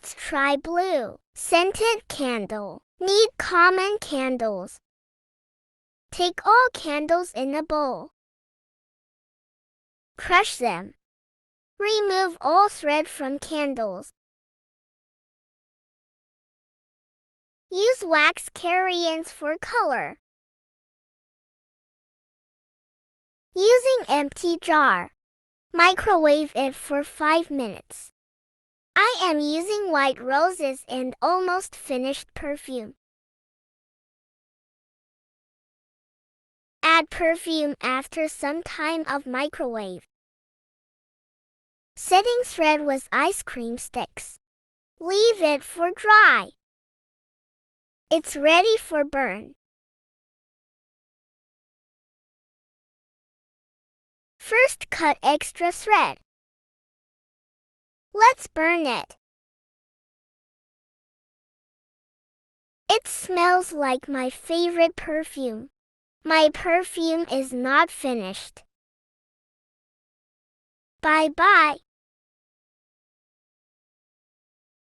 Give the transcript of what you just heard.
Let's try blue. Scented candle. Need common candles. Take all candles in a bowl. Crush them. Remove all thread from candles. Use wax caryons for color. Using empty jar. Microwave it for 5 minutes. I am using white roses and almost finished perfume. Add perfume after some time of microwave. Setting thread with ice cream sticks. Leave it for dry. It's ready for burn. First cut extra thread. Let's burn it. It smells like my favorite perfume. My perfume is not finished. Bye-bye.